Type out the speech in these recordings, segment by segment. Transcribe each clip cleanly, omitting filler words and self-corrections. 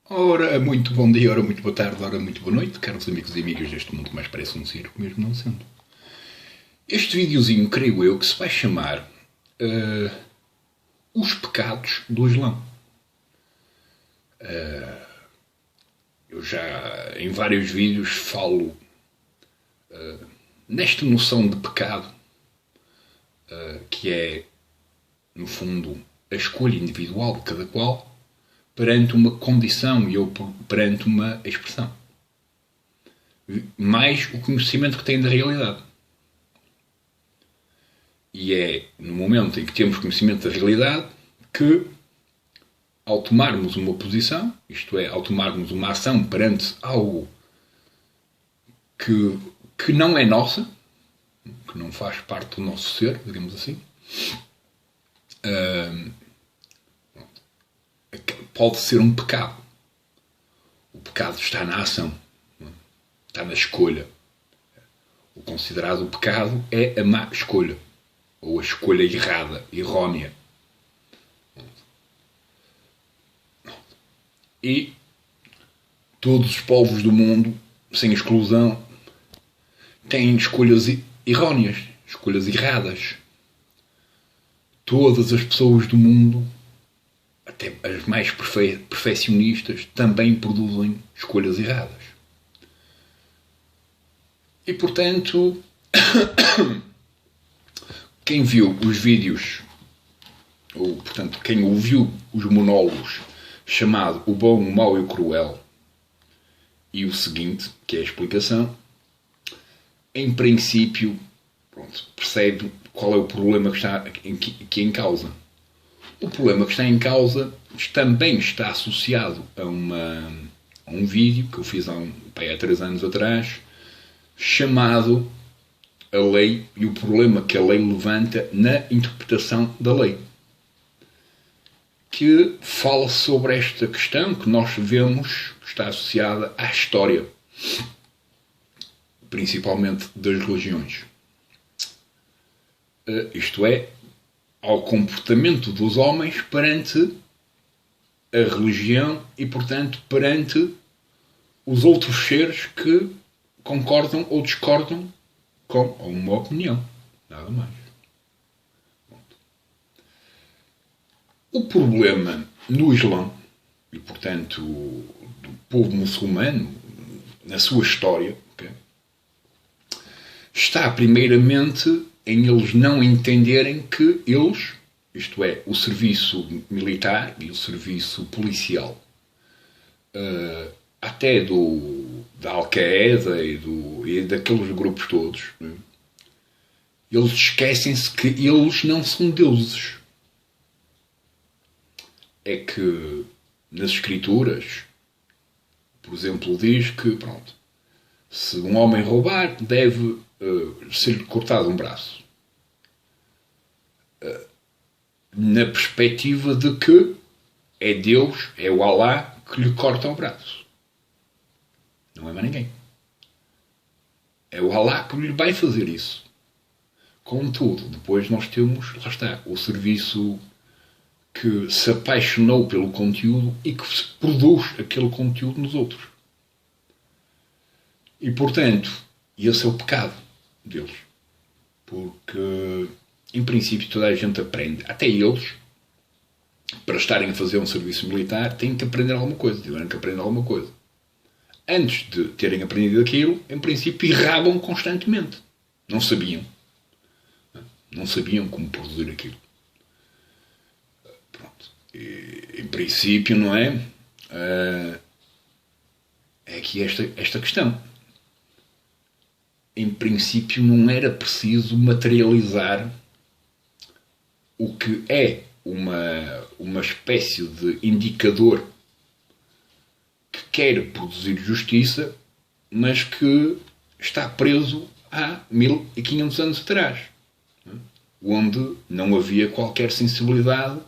Ora, muito bom dia, ora, muito boa tarde, ora, muito boa noite, caros amigos e amigas deste mundo que mais parece um circo, mesmo não sendo. Este videozinho, creio eu, que se vai chamar Os Pecados do Islão. Eu já, em vários vídeos, falo nesta noção de pecado, que é, no fundo, a escolha individual de cada qual, perante uma condição e ou perante uma expressão. Mais o conhecimento que tem da realidade. E é no momento em que temos conhecimento da realidade que, ao tomarmos uma posição, isto é, ao tomarmos uma ação perante algo que não é nossa, que não faz parte do nosso ser, digamos assim, pode ser um pecado. O pecado está na ação, está na escolha. O considerado pecado é a má escolha, ou a escolha errada, errónea. E todos os povos do mundo, sem exclusão, têm escolhas erróneas, escolhas erradas. Todas as pessoas do mundo, até as mais perfeccionistas, também produzem escolhas erradas. E, portanto, quem viu os vídeos, ou, portanto, quem ouviu os monólogos chamado O Bom, o Mau e o Cruel, e o seguinte, que é a explicação, em princípio, percebe qual é o problema que está em causa. O problema que está em causa também está associado a um vídeo que eu fiz há 3 anos atrás, chamado A Lei e o problema que a lei levanta na interpretação da lei, que fala sobre esta questão que nós vemos que está associada à história, principalmente das religiões. Isto é, ao comportamento dos homens perante a religião e, portanto, perante os outros seres que concordam ou discordam com uma opinião. Nada mais. O problema no Islão, e, portanto, do povo muçulmano, na sua história, okay, está primeiramente em eles não entenderem que eles, isto é, o serviço militar e o serviço policial, até da Al-Qaeda e daqueles grupos todos, eles esquecem-se que eles não são deuses. É que nas escrituras, por exemplo, diz que, pronto, se um homem roubar, deve ser cortado um braço. Na perspectiva de que é Deus, é o Alá, que lhe corta o braço. Não é mais ninguém. É o Alá que lhe vai fazer isso. Contudo, depois nós temos, lá está, o serviço que se apaixonou pelo conteúdo e que produz aquele conteúdo nos outros. E, portanto, esse é o pecado deles. Porque, em princípio, toda a gente aprende. Até eles, para estarem a fazer um serviço militar, têm que aprender alguma coisa. Tiveram que aprender alguma coisa. Antes de terem aprendido aquilo, em princípio, erravam constantemente. Não sabiam. Não sabiam como produzir aquilo. Pronto. E, em princípio, não é? É aqui esta questão. Em princípio, não era preciso materializar o que é uma espécie de indicador que quer produzir justiça, mas que está preso há 1500 anos atrás, onde não havia qualquer sensibilidade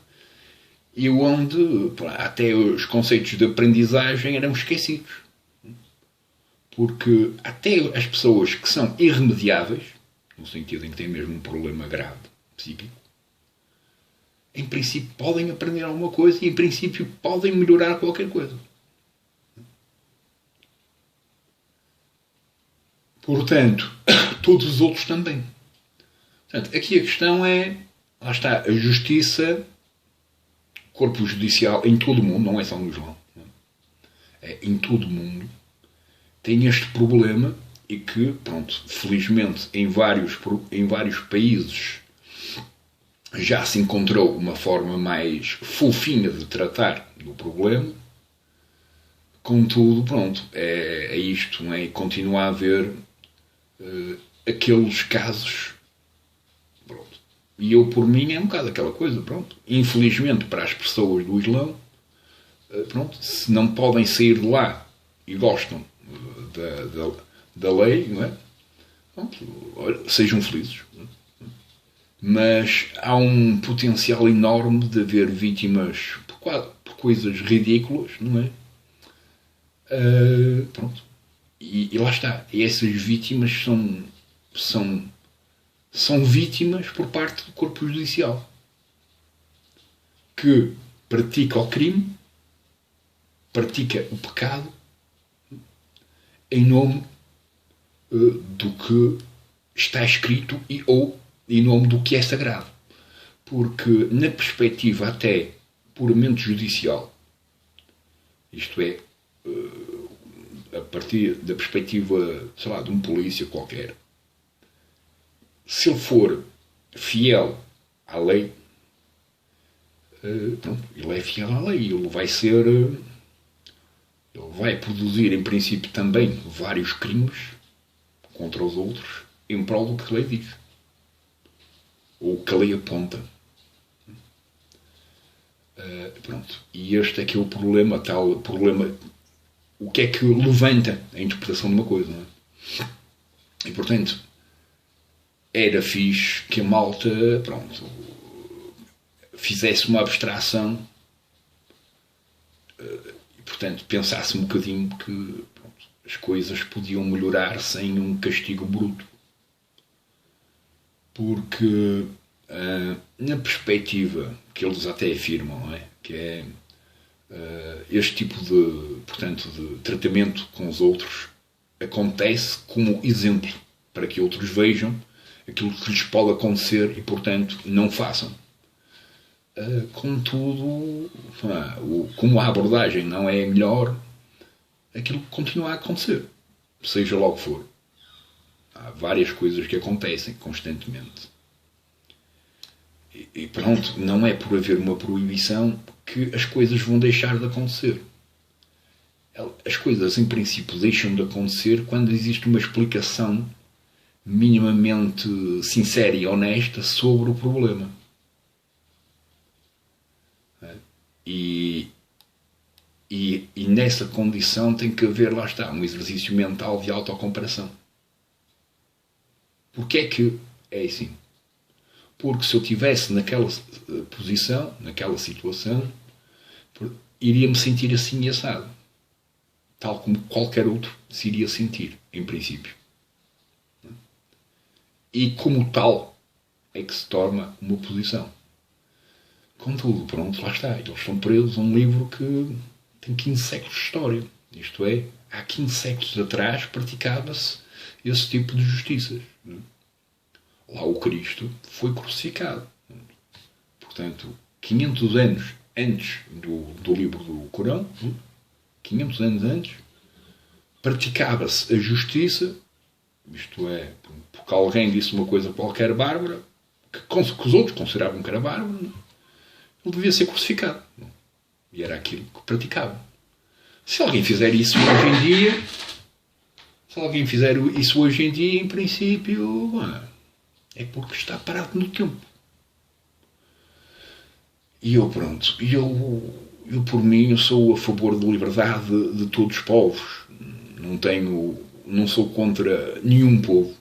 e onde até os conceitos de aprendizagem eram esquecidos. Porque até as pessoas que são irremediáveis, no sentido em que têm mesmo um problema grave psíquico, em princípio podem aprender alguma coisa e em princípio podem melhorar qualquer coisa. Portanto, todos os outros também. Portanto, aqui a questão é, lá está, a justiça, corpo judicial, em todo o mundo, não é só no Islão, é em todo o mundo, tem este problema e que, pronto, felizmente em vários países já se encontrou uma forma mais fofinha de tratar do problema. Contudo, pronto, é isto, não é? Continua a haver aqueles casos, pronto. E eu, por mim, é um bocado aquela coisa, pronto. Infelizmente, para as pessoas do Islão, pronto, se não podem sair de lá e gostam da lei, não é? Pronto, olha, sejam felizes. Mas há um potencial enorme de haver vítimas por coisas ridículas, não é? Pronto. E lá está. E essas vítimas são vítimas por parte do corpo judicial que pratica o crime, pratica o pecado em nome do que está escrito ou em nome do que é sagrado. Porque na perspectiva até puramente judicial, isto é, a partir da perspectiva, sei lá, de um polícia qualquer, se ele for fiel à lei, pronto, ele é fiel à lei, ele vai produzir em princípio também vários crimes contra os outros em prol do que a lei diz ou que a lei aponta. Pronto. E este é que é o problema, tal problema. O que é que levanta a interpretação de uma coisa, não é? E portanto, era fixe que a malta, pronto, fizesse uma abstração e portanto pensasse um bocadinho que pronto, as coisas podiam melhorar sem um castigo bruto. Porque na perspectiva que eles até afirmam, não é? Que é este tipo de tratamento com os outros acontece como exemplo para que outros vejam aquilo que lhes pode acontecer e, portanto, não façam. Contudo, como a abordagem não é melhor, aquilo continua a acontecer, seja lá o que for. Há várias coisas que acontecem constantemente. E pronto, não é por haver uma proibição que as coisas vão deixar de acontecer. As coisas, em princípio, deixam de acontecer quando existe uma explicação minimamente sincera e honesta sobre o problema. E nessa condição tem que haver, lá está, um exercício mental de autocomparação. Porquê é que é assim? Porque se eu estivesse naquela posição, naquela situação, iria-me sentir assim e assado. Tal como qualquer outro se iria sentir, em princípio. E como tal é que se torna uma posição. Contudo, pronto, lá está. Eles estão presos a um livro que tem 15 séculos de história. Isto é, há 15 séculos atrás praticava-se esse tipo de justiças. Lá o Cristo foi crucificado. Portanto, 500 anos antes do livro do Corão, 500 anos antes, praticava-se a justiça, isto é, porque alguém disse uma coisa qualquer bárbara, que os outros consideravam que era bárbaro, ele devia ser crucificado. E era aquilo que praticavam. Se alguém fizer isso hoje em dia, em princípio, é porque está parado no tempo. E eu, pronto, eu por mim, eu sou a favor da liberdade de todos os povos. Não sou contra nenhum povo.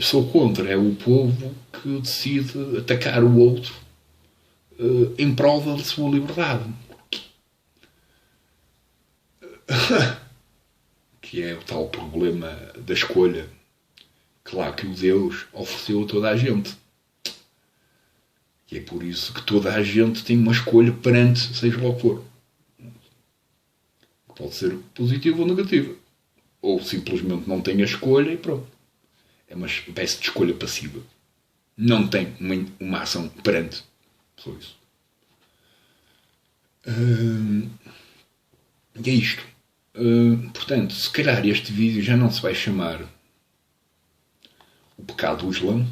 Sou contra o povo que decide atacar o outro em prol da sua liberdade. Que é o tal problema da escolha. Claro que o Deus ofereceu a toda a gente. E é por isso que toda a gente tem uma escolha perante, seja lá o que for. Pode ser positiva ou negativa. ou simplesmente não tem a escolha e pronto. É uma espécie de escolha passiva. Não tem uma ação perante. Só isso. E é isto. Portanto, se calhar este vídeo já não se vai chamar o pecado do Islã,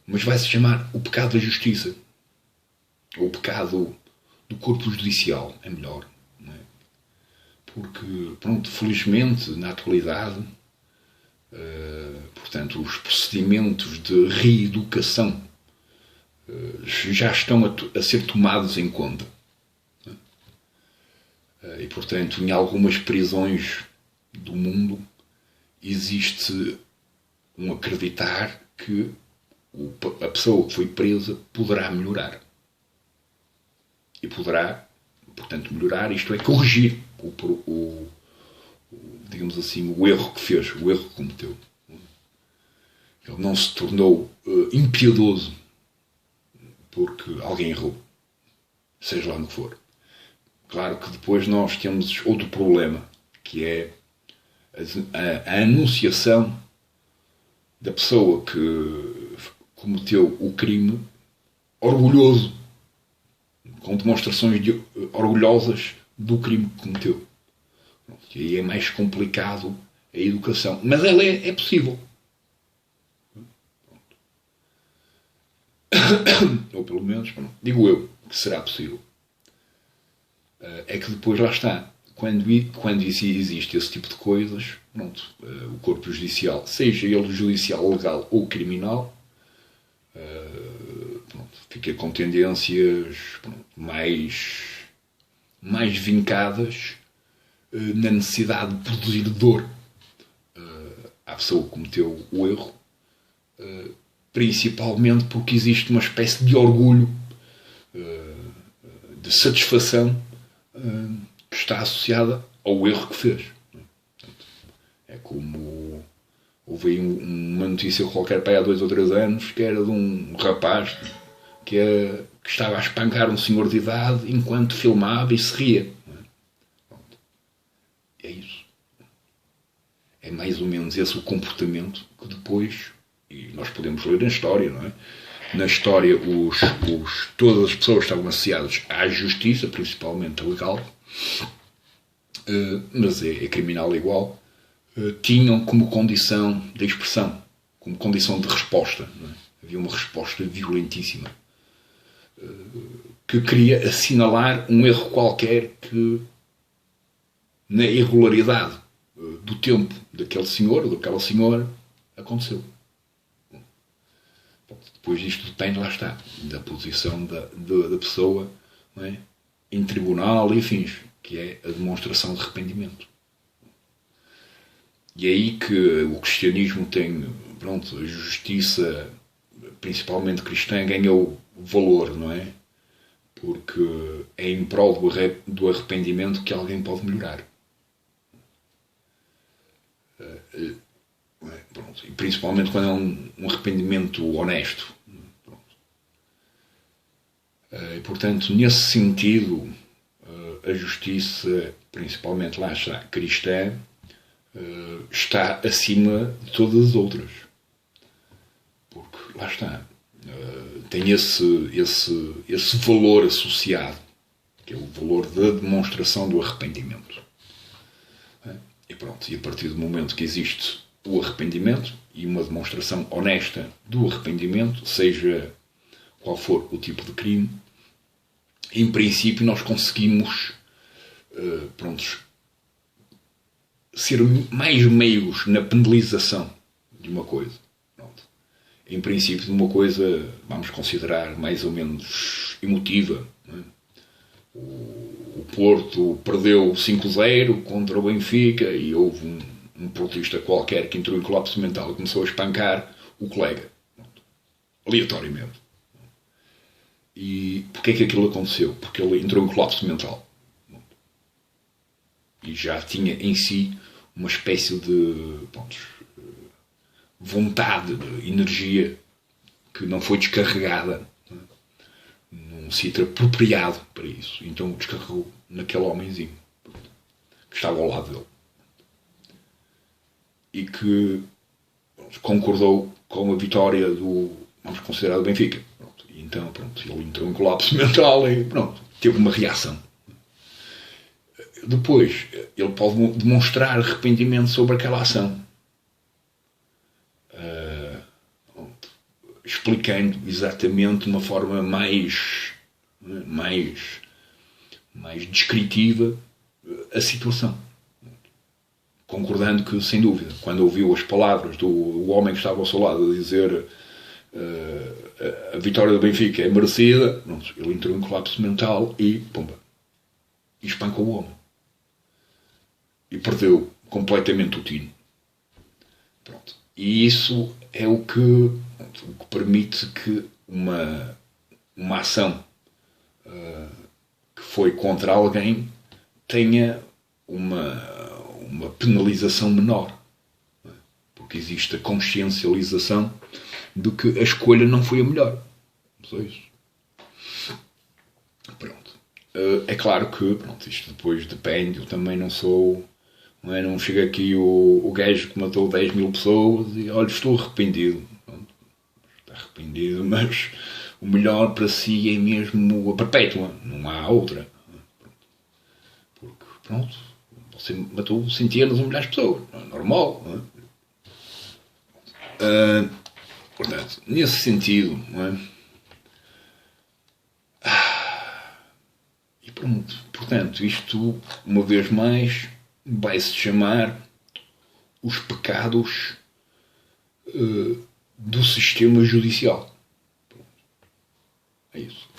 mas vai se chamar o pecado da justiça. Ou o pecado do corpo judicial. É melhor. Não é? Porque, pronto, felizmente, na atualidade, portanto, os procedimentos de reeducação já estão a ser tomados em conta. E, portanto, em algumas prisões do mundo existe um acreditar que a pessoa que foi presa poderá melhorar. E poderá, portanto, melhorar, isto é, corrigir digamos assim, o erro que fez, o erro que cometeu. Ele não se tornou impiedoso porque alguém errou, seja lá no que for. Claro que depois nós temos outro problema, que é a anunciação da pessoa que cometeu o crime orgulhoso, com demonstrações orgulhosas do crime que cometeu. E aí é mais complicado a educação. Mas ela é possível. Ou pelo menos, digo eu, que será possível. É que depois lá está. Quando existe esse tipo de coisas, pronto, o corpo judicial, seja ele judicial, legal ou criminal, pronto, fica com tendências mais vincadas na necessidade de produzir dor à pessoa que cometeu o erro, principalmente porque existe uma espécie de orgulho, de satisfação que está associada ao erro que fez. É como houve aí uma notícia qualquer para há 2 ou 3 anos que era de um rapaz que estava a espancar um senhor de idade enquanto filmava e se ria. É isso. É mais ou menos esse o comportamento que depois, e nós podemos ler na história, não é? Na história, todas as pessoas estavam associadas à justiça, principalmente a legal, mas é criminal igual, tinham como condição de expressão, como condição de resposta. Não é? Havia uma resposta violentíssima que queria assinalar um erro qualquer que, na irregularidade do tempo daquele senhor ou daquela senhora, aconteceu. Depois disto depende, lá está, da posição da pessoa, não é? Em tribunal e afins, que é a demonstração de arrependimento. E é aí que o cristianismo tem, pronto, a justiça, principalmente cristã, ganhou valor, não é? Porque é em prol do arrependimento que alguém pode melhorar. Pronto. E principalmente quando é um arrependimento honesto. E, portanto, nesse sentido, a justiça, principalmente lá está, cristã, está acima de todas as outras. Porque, lá está, tem esse valor associado, que é o valor da demonstração do arrependimento. E pronto, e a partir do momento que existe o arrependimento e uma demonstração honesta do arrependimento, seja qual for o tipo de crime, em princípio nós conseguimos ser mais meigos na penalização de uma coisa. Pronto. Em princípio de uma coisa, vamos considerar, mais ou menos emotiva. Não é? O Porto perdeu 5-0 contra o Benfica e houve um portista qualquer que entrou em colapso mental e começou a espancar o colega. Aleatoriamente. E porquê é que aquilo aconteceu? Porque ele entrou em colapso mental. E já tinha em si uma espécie de vontade, de energia que não foi descarregada num sítio apropriado para isso. Então descarregou naquele homenzinho que estava ao lado dele. e que concordou com a vitória do, vamos considerar, do Benfica. Pronto. E então, pronto, ele entrou em colapso mental e pronto, teve uma reação. Depois, ele pode demonstrar arrependimento sobre aquela ação. Explicando exatamente de uma forma mais descritiva a situação. Concordando que, sem dúvida, quando ouviu as palavras do homem que estava ao seu lado a dizer a vitória do Benfica é merecida, pronto, ele entrou em colapso mental e, pumba, espancou o homem. E perdeu completamente o tino. Pronto. E isso é o que permite que uma ação que foi contra alguém tenha uma penalização menor. Porque existe a consciencialização de que a escolha não foi a melhor. Só isso. Pronto. É claro que pronto, isto depois depende. Eu também não sou... Não chega aqui o gajo que matou 10 mil pessoas e olha, estou arrependido. Está arrependido, mas o melhor para si é mesmo a perpétua, não há outra. Porque, pronto, você matou centenas ou milhares de pessoas, não é normal. Não é? Portanto, nesse sentido, não é? E pronto, portanto, isto, uma vez mais, vai-se chamar os pecados do sistema judicial. É isso.